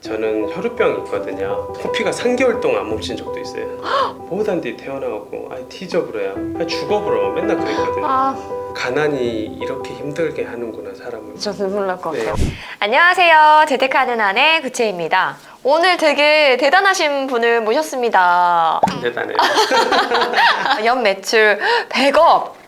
저는 혈우병이 있거든요. 코피가 3개월 동안 안 멈춘 적도 있어요. 보호단 뒤 태어나갖고 아이 티저불어야 죽어불어 맨날 그랬거든요. 가난이 이렇게 힘들게 하는구나 사람을. 저 눈물 날 것 네. 같아요. 안녕하세요. 재테크하는 아내 구채입니다. 오늘 되게 대단하신 분을 모셨습니다. 대단해요. 연 매출 100억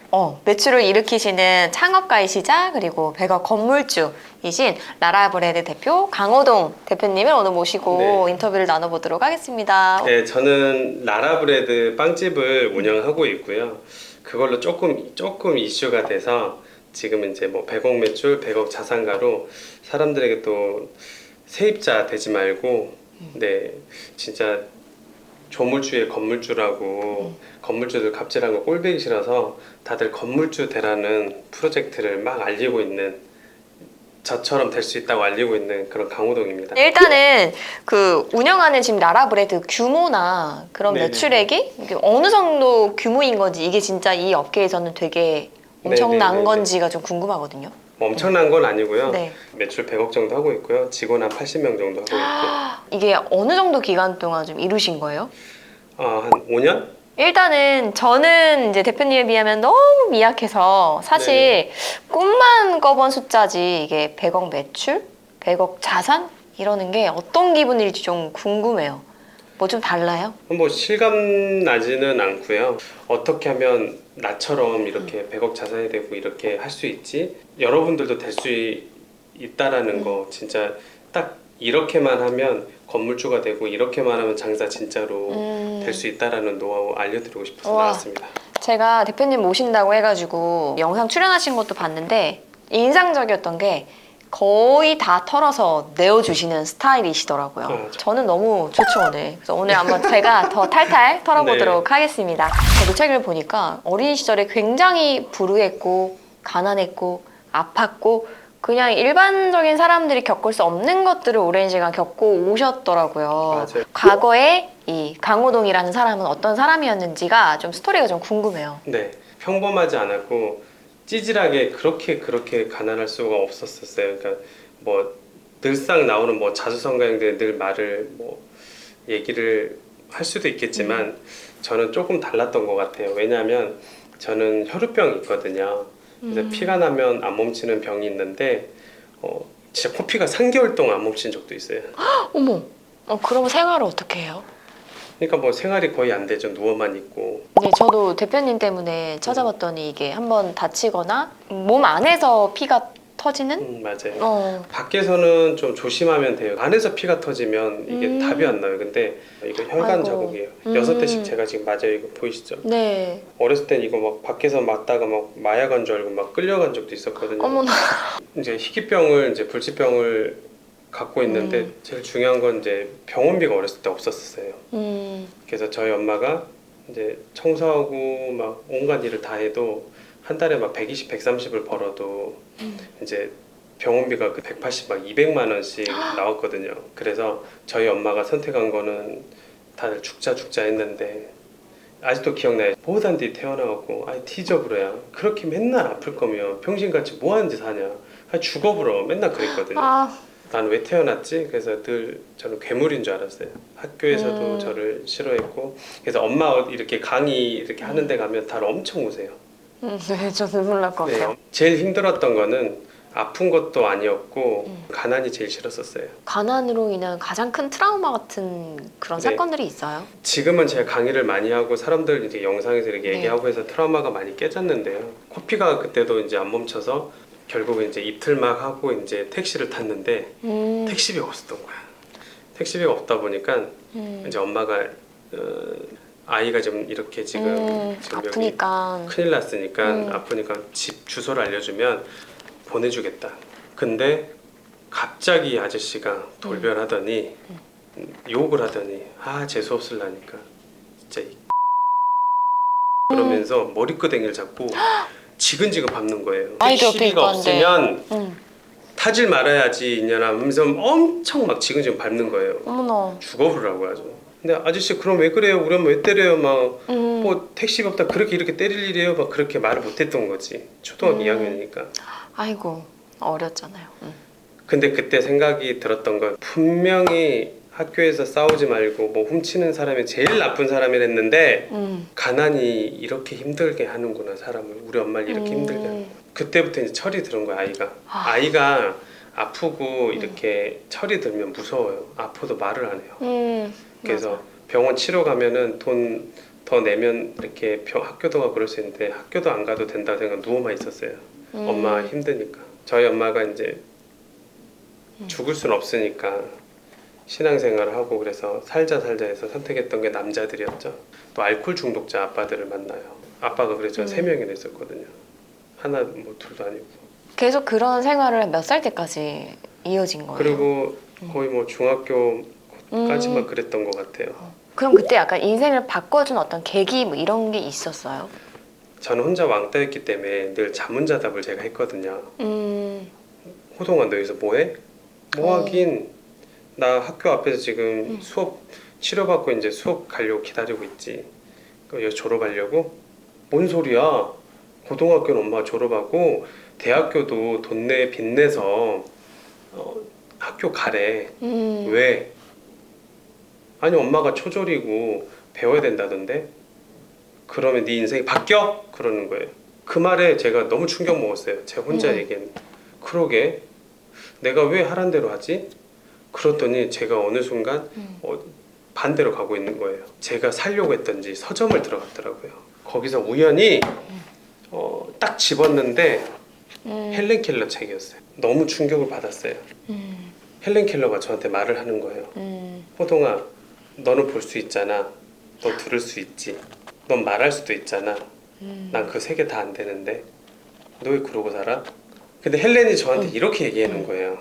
매출을 일으키시는 창업가이시자 그리고 100억 건물주이신 라라브레드 대표 강호동 대표님을 오늘 모시고 네. 인터뷰를 나눠보도록 하겠습니다. 네, 저는 라라브레드 빵집을 운영하고 있고요. 그걸로 조금 이슈가 돼서 지금 이제 뭐 100억 매출, 100억 자산가로 사람들에게 또 세입자 되지 말고, 네, 진짜 조물주의 건물주라고 건물주들 갑질한 거 꼴보기 싫어서 다들 건물주 되라는 프로젝트를 막 알리고 있는, 저처럼 될 수 있다고 알리고 있는 그런 강호동입니다. 일단은 그 운영하는 지금 라라브레드 규모나 그런 네네. 매출액이 이게 어느 정도 규모인 건지, 이게 진짜 이 업계에서는 되게 엄청난 네네네네. 건지가 좀 궁금하거든요. 뭐 엄청난 건 아니고요. 네. 매출 100억 정도 하고 있고요. 직원 한 80명 정도 하고 있고. 이게 어느 정도 기간 동안 좀 이루신 거예요? 한 5년? 일단은 저는 이제 대표님에 비하면 너무 미약해서 사실 네네. 꿈만 꿔본 숫자지, 이게 100억 매출, 100억 자산 이러는 게 어떤 기분일지 좀 궁금해요. 뭐 좀 달라요? 뭐 실감 나지는 않고요. 어떻게 하면 나처럼 이렇게 100억 자산이 되고 이렇게 할 수 있지? 여러분들도 될 수 있다라는 거, 진짜 딱 이렇게만 하면 건물주가 되고 이렇게만 하면 장사 진짜로 될 수 있다라는 노하우 알려드리고 싶어서 우와. 나왔습니다. 제가 대표님 모신다고 해가지고 영상 출연하신 것도 봤는데 인상적이었던 게 거의 다 털어서 내어주시는 스타일이시더라고요. 맞아. 저는 너무 좋죠, 오늘. 그래서 오늘 한번 제가 더 탈탈 털어보도록 하겠습니다. 저도 책을 보니까 어린 시절에 굉장히 불우했고 가난했고 아팠고 그냥 일반적인 사람들이 겪을 수 없는 것들을 오랜 시간 겪고 오셨더라고요. 맞아요. 과거에 이 강호동이라는 사람은 어떤 사람이었는지가 좀 스토리가 좀 궁금해요. 네, 평범하지 않았고 찌질하게 그렇게 가난할 수가 없었어요. 그러니까 뭐 늘상 나오는 뭐 자수성가형들이 늘 말을 뭐 얘기를 할 수도 있겠지만 저는 조금 달랐던 것 같아요. 왜냐하면 저는 혈우병이 있거든요. 그래서 피가 나면 안 멈추는 병이 있는데 진짜 코피가 3개월 동안 안 멈춘 적도 있어요. 어머, 그러면 생활을 어떻게 해요? 그러니까 뭐 생활이 거의 안 되죠. 누워만 있고. 네, 저도 대표님 때문에 찾아봤더니 이게 한번 다치거나 몸 안에서 피가 터지는? 맞아요. 밖에서는 좀 조심하면 돼요. 안에서 피가 터지면 이게 답이 안 나요. 근데 이거 혈관 아이고. 자국이에요. 6대씩 제가 지금 맞아요. 이거 보이시죠? 네. 어렸을 땐 이거 막 밖에서 맞다가 막 마약한 줄 알고 막 끌려간 적도 있었거든요. 어머나. 이제 희귀병을, 이제 불치병을 갖고 있는데 제일 중요한 건 이제 병원비가 어렸을 때 없었어요. 그래서 저희 엄마가 이제 청소하고 막 온갖 일을 다 해도 한 달에 막 120, 130을 벌어도 이제 병원비가 그 180, 막 200만 원씩 나왔거든요. 그래서 저희 엄마가 선택한 거는 다들 죽자 했는데 아직도 기억나요. 보호단 뒤 태어나갖고 아이 티저불어야 그렇게 맨날 아플 거면 평신같이 뭐 하는 짓 하냐, 죽어불어 맨날 그랬거든요. 난 왜 태어났지? 그래서 늘 저는 괴물인 줄 알았어요. 학교에서도 저를 싫어했고, 그래서 엄마 이렇게 강의 이렇게 하는 데 가면 다들 엄청 우세요. 네, 저 눈물 날 것 같아요. 네, 제일 힘들었던 거는 아픈 것도 아니었고 가난이 제일 싫었었어요. 가난으로 인한 가장 큰 트라우마 같은 그런 네. 사건들이 있어요? 지금은 제가 강의를 많이 하고 사람들 이제 영상에서 이렇게 네. 얘기하고 해서 트라우마가 많이 깨졌는데요. 코피가 그때도 이제 안 멈춰서 결국은 이제 입틀막 하고 이제 택시를 탔는데 택시비가 없었던 거야. 택시비가 없다 보니까 이제 엄마가 아이가 좀 이렇게 지금 아프니까. 여기 큰일 났으니까 아프니까 집 주소를 알려주면 보내주겠다. 근데 갑자기 아저씨가 돌변하더니 욕을 하더니 재수 없을라니까 진짜 그러면서 머리끄댕이를 잡고 지근지근 밟는 거예요. 아이도 옆에 택시비가 있고 한데. 없으면 타질 말아야지 이년아 하면서 엄청 막 지근지근 밟는 거예요. 어머나. 죽어버리라고 하죠. 근데 아저씨 그럼 왜 그래요? 우리 엄마 왜 때려요? 막 뭐 택시비 없다 그렇게 이렇게 때릴 일이에요? 막 그렇게 말을 못했던 거지. 초등학교 2학년이니까. 아이고, 어렸잖아요. 근데 그때 생각이 들었던 건 분명히 학교에서 싸우지 말고 뭐 훔치는 사람이 제일 나쁜 사람이랬는데 가난이 이렇게 힘들게 하는구나 사람을. 우리 엄마를 이렇게 힘들게 하는구나. 그때부터 이제 철이 들은 거야 아이가. 아이가 아프고 이렇게 철이 들면 무서워요. 아파도 말을 안 해요. 그래서 맞아. 병원 치료 가면은 돈 더 내면 이렇게 학교도 가고 그럴 수 있는데 학교도 안 가도 된다고 생각 누워만 있었어요. 엄마 힘드니까. 저희 엄마가 이제 죽을 순 없으니까 신앙생활을 하고 그래서 살자 해서 선택했던 게 남자들이었죠. 또 알코올 중독자 아빠들을 만나요. 아빠가 그래서 3명이나 있었거든요. 하나 뭐 둘도 아니고. 계속 그런 생활을 몇 살 때까지 이어진 거예요? 그리고 거의 뭐 중학교까지만 그랬던 것 같아요. 그럼 그때 약간 인생을 바꿔준 어떤 계기 뭐 이런 게 있었어요? 저는 혼자 왕따였기 때문에 늘 자문자답을 제가 했거든요. 호동아 너 여기서 뭐해? 뭐 하긴 나 학교 앞에서 지금 수업 치료받고 이제 수업 가려고 기다리고 있지. 그럼 여기 졸업하려고? 뭔 소리야? 고등학교는 엄마가 졸업하고 대학교도 돈 내 빚내서 학교 가래. 왜? 아니 엄마가 초졸이고 배워야 된다던데. 그러면 네 인생이 바뀌어? 그러는 거예요. 그 말에 제가 너무 충격 먹었어요. 제가 혼자 얘기했는데 그러게 내가 왜 하란 대로 하지? 그랬더니 제가 어느 순간 반대로 가고 있는 거예요. 제가 살려고 했던지 서점을 들어갔더라고요. 거기서 우연히 딱 집었는데 헬렌 켈러 책이었어요. 너무 충격을 받았어요. 헬렌 켈러가 저한테 말을 하는 거예요. 호동아 너는 볼 수 있잖아. 너 들을 수 있지. 넌 말할 수도 있잖아. 난 그 3개 다 안 되는데 너 왜 그러고 살아? 근데 헬렌이 저한테 이렇게 얘기하는 거예요.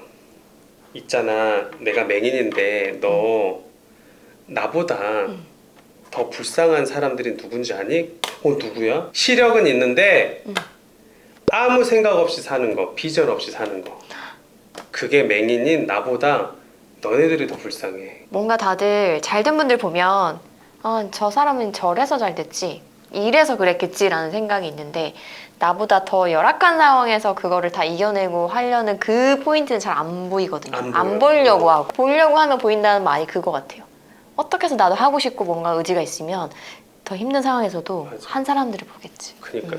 있잖아 내가 맹인인데 너 나보다 더 불쌍한 사람들이 누군지 아니? 누구야? 시력은 있는데 아무 생각 없이 사는 거, 비전 없이 사는 거. 그게 맹인인 나보다 너네들이 더 불쌍해. 뭔가 다들 잘된 분들 보면 저 사람은 저래서 잘 됐지 이래서 그랬겠지라는 생각이 있는데 나보다 더 열악한 상황에서 그거를 다 이겨내고 하려는 그 포인트는 잘 안 보이거든요. 안 보려고 하고 보려고 하면 보인다는 말이 그거 같아요. 어떻게 해서 나도 하고 싶고 뭔가 의지가 있으면 더 힘든 상황에서도 맞아. 한 사람들을 보겠지. 그러니까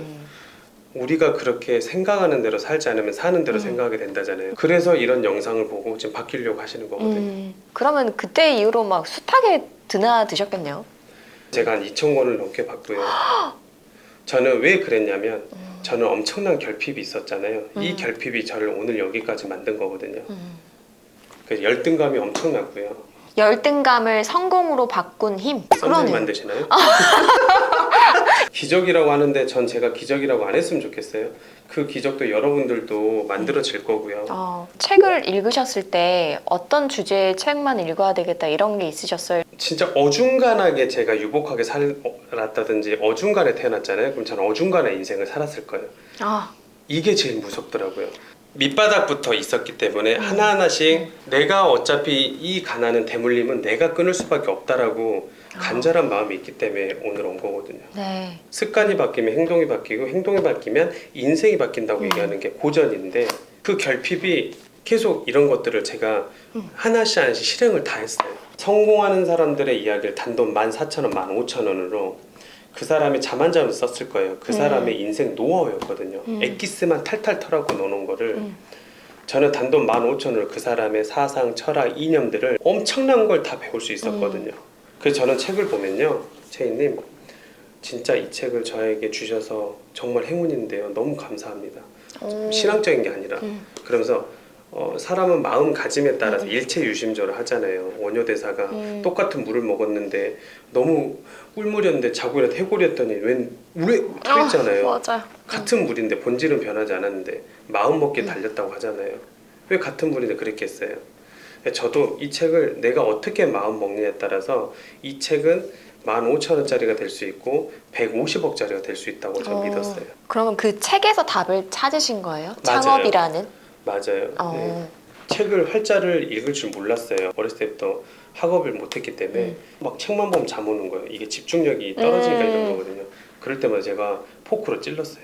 우리가 그렇게 생각하는 대로 살지 않으면 사는 대로 생각하게 된다잖아요. 그래서 이런 영상을 보고 지금 바뀌려고 하시는 거거든요. 그러면 그때 이후로 막 숱하게 드셨겠네요. 제가 한 2,000권을 넘게 봤고요. 저는 왜 그랬냐면 저는 엄청난 결핍이 있었잖아요. 이 결핍이 저를 오늘 여기까지 만든 거거든요. 그래서 열등감이 엄청났고요. 열등감을 성공으로 바꾼 힘. 썸네일 만드시나요? 기적이라고 하는데 전 제가 기적이라고 안 했으면 좋겠어요. 그 기적도 여러분들도 만들어질 거고요. 책을 읽으셨을 때 어떤 주제의 책만 읽어야 되겠다 이런 게 있으셨어요? 진짜 어중간하게 제가 유복하게 살았다든지 어중간에 태어났잖아요. 그럼 저는 어중간한 인생을 살았을 거예요. 이게 제일 무섭더라고요. 밑바닥부터 있었기 때문에 하나하나씩 내가 어차피 이 가난은 대물림은 내가 끊을 수밖에 없다라고 간절한 마음이 있기 때문에 오늘 온 거거든요. 네. 습관이 바뀌면 행동이 바뀌고 행동이 바뀌면 인생이 바뀐다고 얘기하는 게 고전인데 그 결핍이 계속 이런 것들을 제가 하나씩 실행을 다 했어요. 성공하는 사람들의 이야기를 단돈 14,000원, 15,000원으로 그 사람이 잠 안 자면 썼을 거예요. 그 사람의 인생 노하우였거든요. 엑기스만 탈탈 털하고 넣는 거를 저는 단돈 15,000원으로 그 사람의 사상, 철학, 이념들을 엄청난 걸 다 배울 수 있었거든요. 그래서 저는 책을 보면요, 채희님 진짜 이 책을 저에게 주셔서 정말 행운인데요. 너무 감사합니다. 신앙적인 게 아니라 그러면서 사람은 마음가짐에 따라서 일체유심조를 하잖아요. 원효대사가 똑같은 물을 먹었는데 너무 꿀물이었는데 자고 일어나 해골이었더니 웬 물에 터있잖아요. 맞아요. 같은 물인데 본질은 변하지 않았는데 마음 먹기에 달렸다고 하잖아요. 왜 같은 물인데 그랬겠어요? 저도 이 책을 내가 어떻게 마음 먹느냐에 따라서 이 책은 15,000원짜리가 될 수 있고 150억짜리가 될 수 있다고 저는 믿었어요. 그러면 그 책에서 답을 찾으신 거예요? 맞아요. 창업이라는? 맞아요. 네. 책을 활자를 읽을 줄 몰랐어요. 어렸을 때부터 학업을 못했기 때문에 막 책만 보면 잠 오는 거예요. 이게 집중력이 떨어지니까 이런 거거든요. 그럴 때마다 제가 포크로 찔렀어요.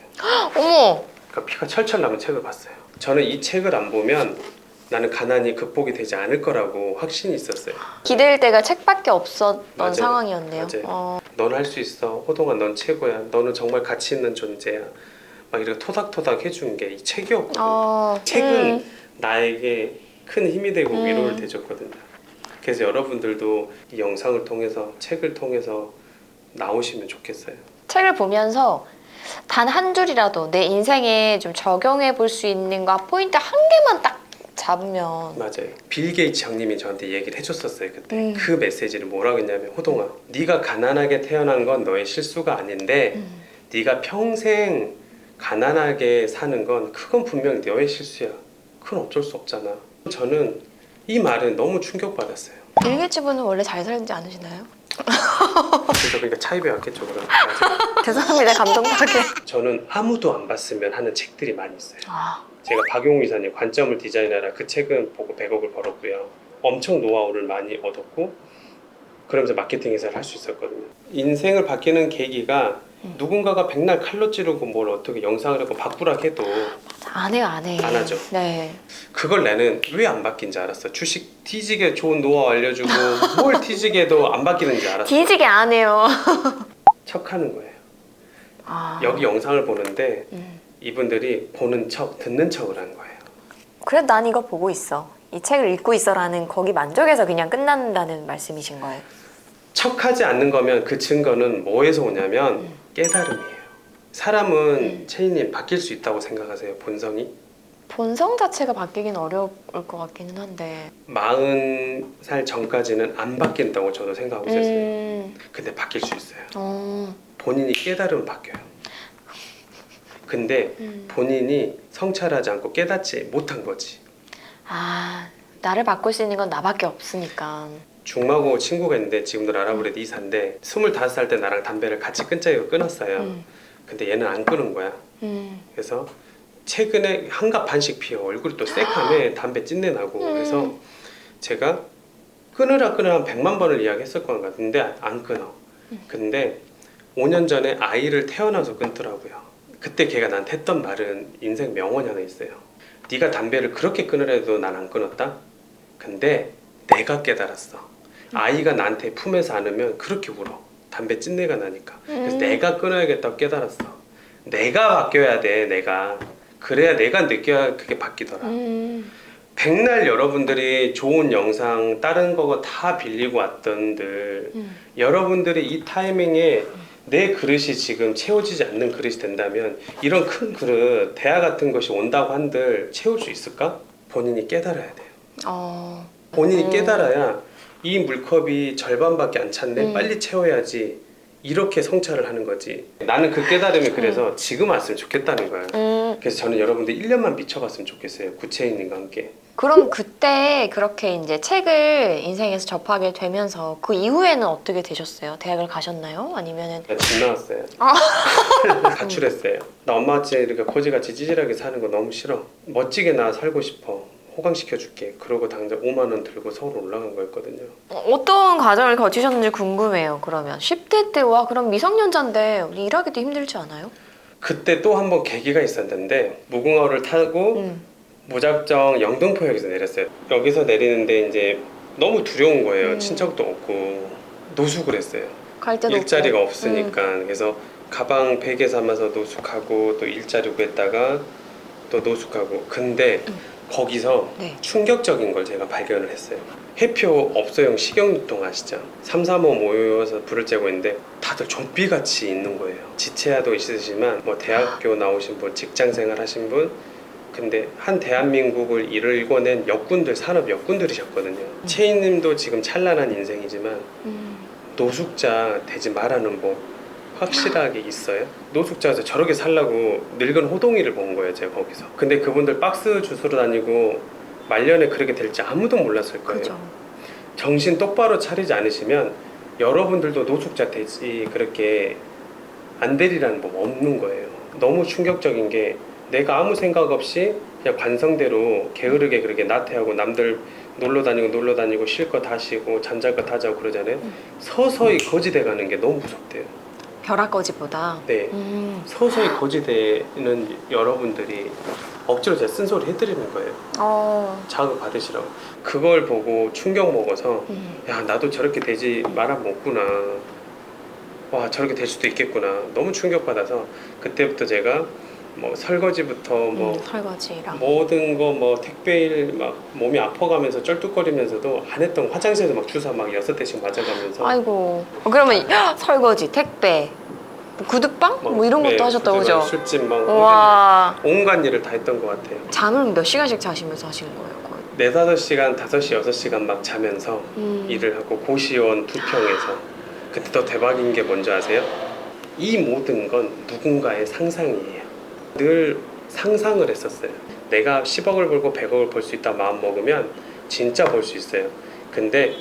어머! 그러니까 피가 철철 나면 책을 봤어요. 저는 이 책을 안 보면 나는 가난이 극복이 되지 않을 거라고 확신이 있었어요. 기댈 때가 책밖에 없었던 맞아요. 상황이었네요. 맞아요. 넌 할 수 있어. 호동아, 넌 최고야. 너는 정말 가치 있는 존재야. 막 이렇게 토닥토닥 해준 게 이 책이었거든요. 책은 나에게 큰 힘이 되고 위로를 대줬거든요. 그래서 여러분들도 이 영상을 통해서, 책을 통해서 나오시면 좋겠어요. 책을 보면서 단 한 줄이라도 내 인생에 좀 적용해 볼 수 있는 거 포인트 한 개만 딱 잡으면. 맞아요. 빌 게이츠 형님이 저한테 얘기를 해줬었어요. 그때 그 메시지를 뭐라고 했냐면, 호동아, 네가 가난하게 태어난 건 너의 실수가 아닌데 네가 평생 가난하게 사는 건 그건 분명 너의 실수야. 그건 어쩔 수 없잖아. 저는 이 말에 너무 충격받았어요. 빌 게이츠 분은 원래 잘 살지 않으시나요? 그래서 그러니까 차이be 왔겠죠. 그럼. 죄송합니다. 감동하게. 저는 아무도 안 봤으면 하는 책들이 많이 있어요. 아, 제가 박용우 이사님 관점을 디자인하라 그 책은 보고 100억을 벌었고요. 엄청 노하우를 많이 얻었고 그러면서 마케팅 회사를 할 수 있었거든요. 인생을 바뀌는 계기가 누군가가 백날 칼로 찌르고 뭘 어떻게 영상을 하고 바꾸라 해도 안 해요, 안 해. 안 하죠. 네. 그걸 나는 왜 안 바뀐지 알았어. 주식 뒤지게 좋은 노하우 알려주고 뭘 뒤지게도 안 바뀌는지 알았어. 뒤지게 안 해요. 척하는 거예요. 아, 여기 영상을 보는데 이분들이 보는 척, 듣는 척을 한 거예요. 그래도 난 이거 보고 있어. 이 책을 읽고 있어라는 거기 만족해서 그냥 끝난다는 말씀이신 거예요. 척하지 않는 거면 그 증거는 뭐에서 오냐면 깨달음이에요. 사람은 채희님 바뀔 수 있다고 생각하세요? 본성이? 본성 자체가 바뀌긴 어려울 것 같기는 한데. 40살 전까지는 안 바뀐다고 저도 생각하고 있었어요. 근데 바뀔 수 있어요. 본인이 깨달으면 바뀌어요. 근데 본인이 성찰하지 않고 깨닫지 못한 거지. 아, 나를 바꿀 수 있는 건 나밖에 없으니까. 중마고 친구가 있는데 지금도 라라브레드 이사인데 25살 때 나랑 담배를 같이 끊자고 끊었어요. 근데 얘는 안 끊은 거야. 그래서 최근에 한갑 반씩 피워. 얼굴이 또 새카매. 담배 찐내 나고. 그래서 제가 끊으라 한 100만 번을 이야기했을 것 같은데 안 끊어. 근데 5년 전에 아이를 태어나서 끊더라고요. 그때 걔가 나한테 했던 말은 인생 명언이 하나 있어요. 네가 담배를 그렇게 끊으래도 난 안 끊었다. 근데 내가 깨달았어. 아이가 나한테 품에서 안으면 그렇게 울어. 담배 찐내가 나니까. 그래서 내가 끊어야겠다고 깨달았어. 내가 바뀌어야 돼. 내가. 그래야 내가 느껴야 그게 바뀌더라. 백날 여러분들이 좋은 영상 다른 거 다 빌리고 왔던들 여러분들이 이 타이밍에 내 그릇이 지금 채워지지 않는 그릇이 된다면 이런 큰 그릇 대화 같은 것이 온다고 한들 채울 수 있을까? 본인이 깨달아야 돼요. 본인이 깨달아야 이 물컵이 절반밖에 안 찼네. 빨리 채워야지. 이렇게 성찰을 하는 거지. 나는 그 깨달음이 그래서 지금 왔으면 좋겠다는 거야. 그래서 저는 여러분들 1년만 미쳐봤으면 좋겠어요. 구체인님과 함께. 그럼 그때 그렇게 이제 책을 인생에서 접하게 되면서 그 이후에는 어떻게 되셨어요? 대학을 가셨나요? 아니면은 나 집 나왔어요. 가출했어요. 나 엄마같이 이렇게 거지같이 찌질하게 사는 거 너무 싫어. 멋지게 나 살고 싶어. 호강시켜줄게. 그러고 당장 5만 원 들고 서울 올라간 거였거든요. 어떤 과정을 거치셨는지 궁금해요. 그러면 10대 때와 그럼 미성년자인데 일하기도 힘들지 않아요? 그때 또 한 번 계기가 있었는데 무궁화호를 타고 무작정 영등포역에서 내렸어요. 여기서 내리는데 이제 너무 두려운 거예요. 친척도 없고 노숙을 했어요. 갈 때도 일자리가 없고. 없으니까. 그래서 가방 베개 삼아서 노숙하고 또 일자리 구했다가 또 노숙하고. 근데 거기서 네. 충격적인 걸 제가 발견을 했어요. 해표 업소용 식용유통 아시죠? 3, 4, 5 모여서 불을 쬐고 있는데 다들 좀비같이 있는 거예요. 지체야도 있으시지만 뭐 대학교 나오신 분, 직장생활 하신 분, 근데 한 대한민국을 일궈낸 역군들, 산업 역군들이셨거든요. 채희님도 지금 찬란한 인생이지만 노숙자 되지 말라는 법 확실하게 있어요. 노숙자에서 저렇게 살라고 늙은 호동이를 본 거예요, 제가 거기서. 근데 그분들 박스 주스로 다니고 말년에 그렇게 될지 아무도 몰랐을 거예요. 그죠. 정신 똑바로 차리지 않으시면 여러분들도 노숙자 되지 그렇게 안 되리라는 법 없는 거예요. 너무 충격적인 게 내가 아무 생각 없이 그냥 관성대로 게으르게 그렇게 나태하고 남들 놀러 다니고 쉴 거 다 쉬고 잠잘 거 다 자고 그러잖아요. 서서히 거지돼 가는 게 너무 무섭대요. 벼락거지보다. 네. 서서히 거지되는 여러분들이 억지로 제가 쓴소리 해드리는 거예요. 자극 받으시라고. 그걸 보고 충격 먹어서 야 나도 저렇게 되지 말아 먹구나. 와 저렇게 될 수도 있겠구나. 너무 충격 받아서 그때부터 제가 뭐 설거지부터 뭐 설거지랑 모든 거 뭐 택배일 막 몸이 아파가면서 쩔뚝거리면서도 안 했던 거, 화장실에서 막 주사 막 6대씩 맞아가면서 아이고 그러면 설거지, 택배, 뭐 구두방? 뭐 이런 것도 하셨다고 그죠? 술집 막 와 온갖 일을 다 했던 것 같아요. 잠을 몇 시간씩 자시면서 하시는 거예요? 거의? 4-5시간, 5시, 6시간 막 자면서 일을 하고 고시원 2평에서 그때 더 대박인 게 뭔지 아세요? 이 모든 건 누군가의 상상이에요. 늘 상상을 했었어요. 내가 10억을 벌고 100억을 벌 수 있다 마음 먹으면 진짜 벌 수 있어요. 근데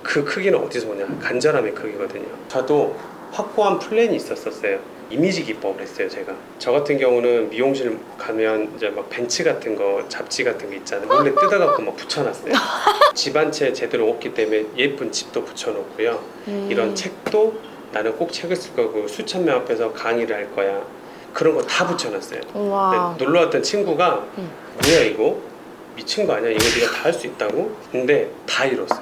그 크기는 어디서 오냐? 간절함의 크기거든요. 저도 확고한 플랜이 있었어요. 이미지 기법을 했어요. 제가 저 같은 경우는 미용실 가면 이제 막 벤츠 같은 거, 잡지 같은 거 있잖아요. 몰래 뜯어갖고 막 붙여놨어요. 집 한 채 제대로 없기 때문에 예쁜 집도 붙여놓고요. 이런 책도 나는 꼭 책을 쓸 거고 수천 명 앞에서 강의를 할 거야. 그런 거 다 붙여놨어요. 우와. 놀러 왔던 친구가 뭐야 이거? 미친 거 아니야? 이거 네가 다 할 수 있다고? 근데 다 이뤘어요.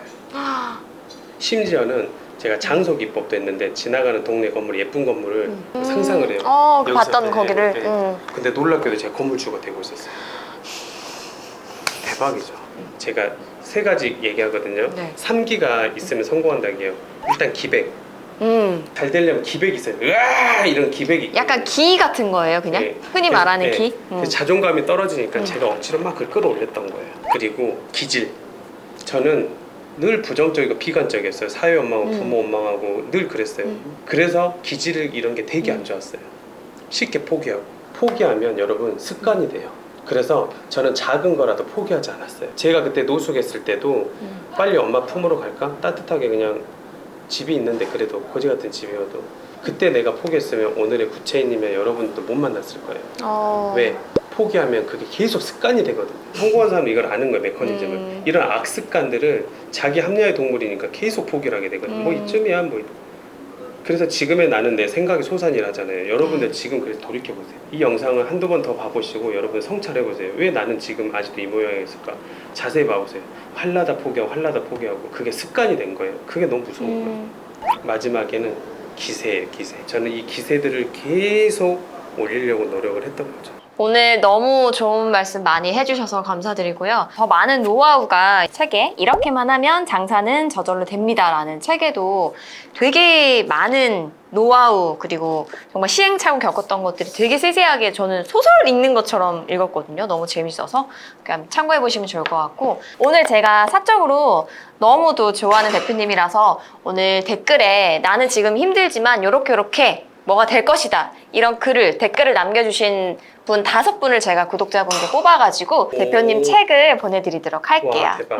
심지어는 제가 장소 기법도 했는데 지나가는 동네 건물 예쁜 건물을 상상을 해요. 그 여기서 봤던 네, 거기를. 네. 근데 놀랍게도 제가 건물주가 되고 있었어요. 대박이죠. 제가 3가지 얘기하거든요. 네. 3기가 있으면 성공한다기요. 일단 기백. 잘 되려면 기백이 있어요. 으아! 이런 기백이 있거든요. 약간 기 같은 거예요, 그냥? 네. 흔히 말하는 기? 그래서 자존감이 떨어지니까 제가 억지로 막 그걸 끌어올렸던 거예요. 그리고 기질. 저는 늘 부정적이고 비관적이었어요. 사회 원망하고 부모 원망하고 늘 그랬어요. 그래서 기질 이런 게 되게 안 좋았어요. 쉽게 포기하고. 포기하면 여러분 습관이 돼요. 그래서 저는 작은 거라도 포기하지 않았어요. 제가 그때 노숙했을 때도 빨리 엄마 품으로 갈까? 따뜻하게 그냥 집이 있는데 그래도 거지 같은 집이어도 그때 내가 포기했으면 오늘의 구체인이면 여러분도 못 만났을 거예요. 왜? 포기하면 그게 계속 습관이 되거든요. 성공한 사람은 이걸 아는 거예요, 메커니즘을. 이런 악습관들을 자기 합리화의 동물이니까 계속 포기를 하게 되거든요. 뭐 이쯤이야 뭐. 그래서 지금의 나는 내 생각이 솟아니라잖아요. 여러분들 지금 그래서 돌이켜보세요. 이 영상을 한두 번 더 봐보시고 여러분 성찰해보세요. 왜 나는 지금 아직도 이 모양이었을까? 자세히 봐보세요. 활라다 포기하고 활라다 포기하고 그게 습관이 된 거예요. 그게 너무 무서운 거예요. 마지막에는 기세예요, 기세. 저는 이 기세들을 계속 올리려고 노력을 했던 거죠. 오늘 너무 좋은 말씀 많이 해주셔서 감사드리고요. 더 많은 노하우가 책에 이렇게만 하면 장사는 저절로 됩니다 라는 책에도 되게 많은 노하우 그리고 정말 시행착오 겪었던 것들이 되게 세세하게 저는 소설 읽는 것처럼 읽었거든요. 너무 재밌어서 그냥 참고해보시면 좋을 것 같고 오늘 제가 사적으로 너무도 좋아하는 대표님이라서 오늘 댓글에 나는 지금 힘들지만 요렇게 뭐가 될 것이다 이런 댓글을 남겨주신 분 5분을 제가 구독자분께 뽑아가지고 대표님 책을 보내드리도록 할게요. 와, 대박.